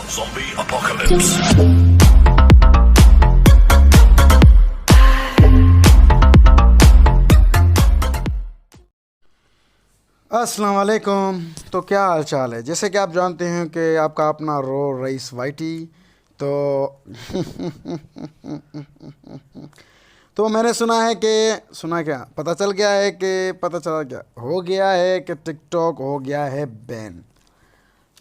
Zombie apocalypse. अस्सलाम वालेकुम। तो क्या हाल चाल है? जैसे कि आप जानते हैं कि आपका अपना रईस वाईटी तो तो मैंने पता चला क्या हो गया है कि टिकटॉक हो गया है बैन।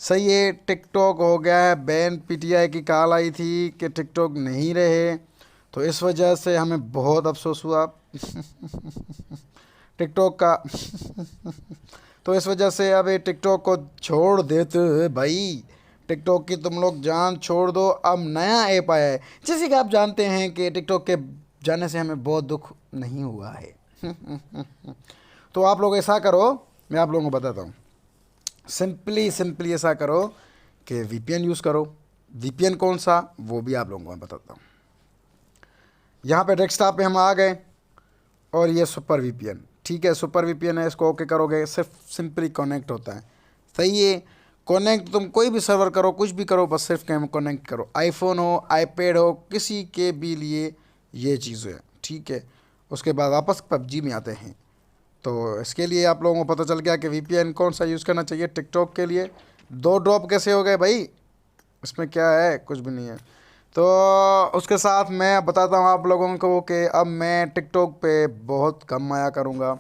सही है, टिकटॉक हो गया है बैन। पीटीआई की कॉल आई थी कि टिकटॉक नहीं रहे, तो इस वजह से हमें बहुत अफसोस हुआ टिकटॉक का तो इस वजह से अब ये टिकटॉक को छोड़ देते हैं भाई। टिकटॉक की तुम लोग जान छोड़ दो। अब नया ऐप आया है। जैसे कि आप जानते हैं कि टिकटॉक के जाने से हमें बहुत दुख नहीं हुआ है तो आप लोग ऐसा करो, मैं आप लोगों को बताता हूँ। सिंपली ऐसा करो कि वीपीएन यूज़ करो। वीपीएन कौन सा, वो भी आप लोगों को मैं बताता हूँ। यहाँ पे डेस्कटॉप पे हम आ गए और ये सुपर वीपीएन, ठीक है, सुपर वीपीएन है। इसको ओके करोगे, सिर्फ सिंपली कनेक्ट होता है। सही है, कनेक्ट तुम कोई भी सर्वर करो, कुछ भी करो, बस सिर्फ कनेक्ट करो। आईफोन हो, आईपैड हो, किसी के भी लिए ये चीज़ है, ठीक है। उसके बाद वापस पबजी में आते हैं। तो इसके लिए आप लोगों को पता चल गया कि वीपीएन कौन सा यूज़ करना चाहिए टिकटॉक के लिए। 2 ड्रॉप कैसे हो गए भाई? इसमें क्या है, कुछ भी नहीं है। तो उसके साथ मैं बताता हूँ आप लोगों को कि अब मैं टिकटॉक पे बहुत कम आया करूँगा।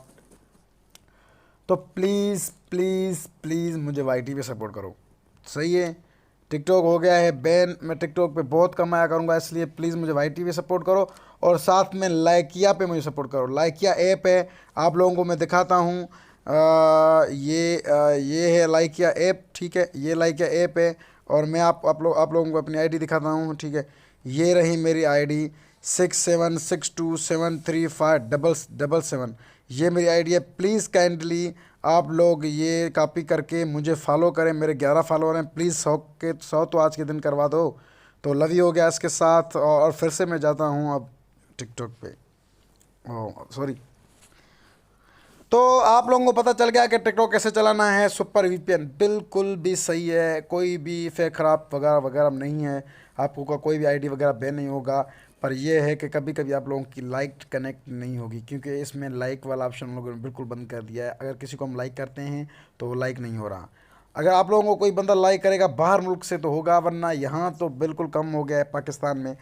तो प्लीज़ प्लीज़ प्लीज़ मुझे वाईटी पे सपोर्ट करो। सही है, टिकटॉक हो गया है बैन, मैं टिकटॉक पे बहुत कम आया करूँगा, इसलिए प्लीज़ मुझे वाईटी पे सपोर्ट करो। और साथ में लाइकिया पे मुझे सपोर्ट करो। लाइकिया ऐप है, आप लोगों को मैं दिखाता हूँ। ये है लाइकिया ऐप, ठीक है, ये लाइकिया ऐप है। और मैं आप लोगों को अपनी आईडी दिखाता हूँ, ठीक है। ये रही मेरी आईडी 6762735777। ये मेरी आईडी है। प्लीज़ काइंडली आप लोग ये कॉपी करके मुझे फॉलो करें। मेरे 11 फॉलोअर हैं, प्लीज़ 100 तो आज के दिन करवा दो। तो लव यू हो गया इसके साथ। और फिर से मैं जाता हूँ अब टिकटॉक पे। Oh sorry. तो आप लोगों को पता चल गया कि टिकटॉक कैसे चलाना है। सुपर वीपीएन बिल्कुल भी सही है, कोई भी फेक ख़राब वगैरह वगैरह नहीं है। आपको का कोई भी आईडी वगैरह बैन नहीं होगा। पर यह है कि कभी कभी आप लोगों की लाइक कनेक्ट नहीं होगी, क्योंकि इसमें लाइक वाला ऑप्शन हम लोगों ने बिल्कुल बंद कर दिया है। अगर किसी को हम लाइक करते हैं तो वो लाइक नहीं हो रहा। अगर आप लोगों को कोई बंदा लाइक करेगा बाहर मुल्क से तो होगा, वरना यहाँ तो बिल्कुल कम हो गया है पाकिस्तान में।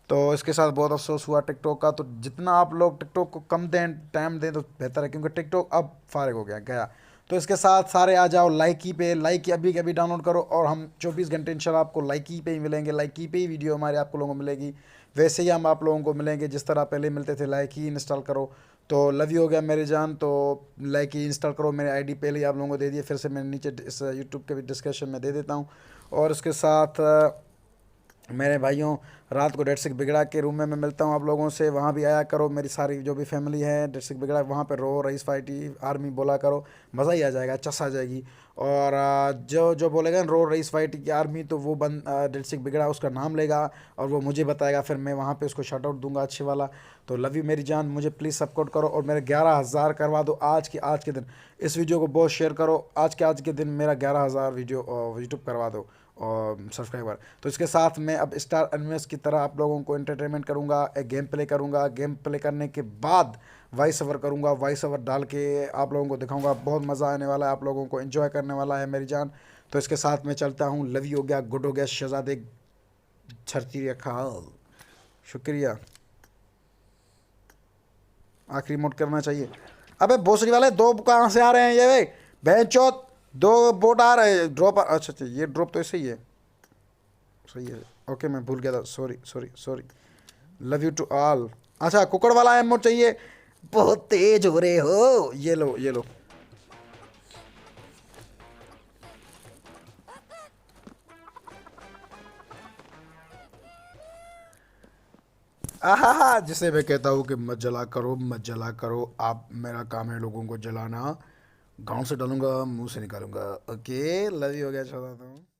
तो इसके साथ बहुत अफसोस हुआ टिकटॉक का। तो जितना आप लोग टिकटॉक को कम दें, टाइम दें, तो बेहतर है, क्योंकि टिकटॉक अब फारिग हो गया। तो इसके साथ सारे आ जाओ लाइकी पे। लाइकी अभी के अभी डाउनलोड करो और हम 24 घंटे इंशाल्लाह आपको लाइकी पे ही मिलेंगे। लाइकी पे ही वीडियो हमारे आपको लोगों को मिलेगी। वैसे ही हम आप लोगों को मिलेंगे जिस तरह पहले मिलते थे। लाइकी इंस्टॉल करो। तो लव यू हो गया मेरी जान। तो लाइकी इंस्टॉल करो। मेरी आईडी पहले ही आप लोगों को दे दिए, फिर से मैं नीचे इस यूट्यूब के भी डिस्क्रिप्शन में दे देता हूँ। और उसके साथ मेरे भाइयों, रात को डेढ़ सिख बिगड़ा के रूम में मैं मिलता हूँ आप लोगों से। वहाँ भी आया करो, मेरी सारी जो भी फैमिली है डेढ़ सिख बिगड़ा, वहाँ पे रईस वाईटी आर्मी बोला करो, मज़ा ही आ जाएगा, चस आ जाएगी। और जो बोलेगा ना रईस वाईटी की आर्मी, तो वो डेढ़ सिख बिगड़ा उसका नाम लेगा और वो मुझे बताएगा, फिर मैं वहाँ पे उसको शॉट आउट दूंगा अच्छे वाला। तो लव यू मेरी जान, मुझे प्लीज़ सपोर्ट करो और मेरे 11,000 करवा दो आज के दिन। इस वीडियो को बहुत शेयर करो। आज के दिन मेरा 11,000 वीडियो यूट्यूब करवा दो और सब्सक्राइबर। तो इसके साथ मैं अब स्टार एनिमेस की तरह आप लोगों को एंटरटेनमेंट करूंगा, एक गेम प्ले करूंगा। गेम प्ले करने के बाद वॉइस ओवर करूंगा। वॉइस ओवर डाल के आप लोगों को दिखाऊंगा। बहुत मज़ा आने वाला है, आप लोगों को एंजॉय करने वाला है मेरी जान। तो इसके साथ मैं चलता हूँ। लव यू हो गया, गुड हो गया, शहजादे छरती खाल। शुक्रिया। आखिरी मोड करना चाहिए। अबे भोसड़ी वाले, 2 कहाँ से आ रहे हैं ये भाई? बहन चौथ, 2 बोट आ रहे हैं। ड्रॉप अच्छा, ये ड्रॉप तो ऐसे ही है। सही है, ओके, मैं भूल गया था, sorry. Love you to all. अच्छा, कुकड़ वाला एमो चाहिए। बहुत तेज हो रहे हो। ये लो। आहा, जिसे मैं कहता हूँ कि मत जला करो। आप, मेरा काम है लोगों को जलाना। गांव से डालूंगा, मुंह से निकालूंगा। ओके, लव यू हो गया, छोटा।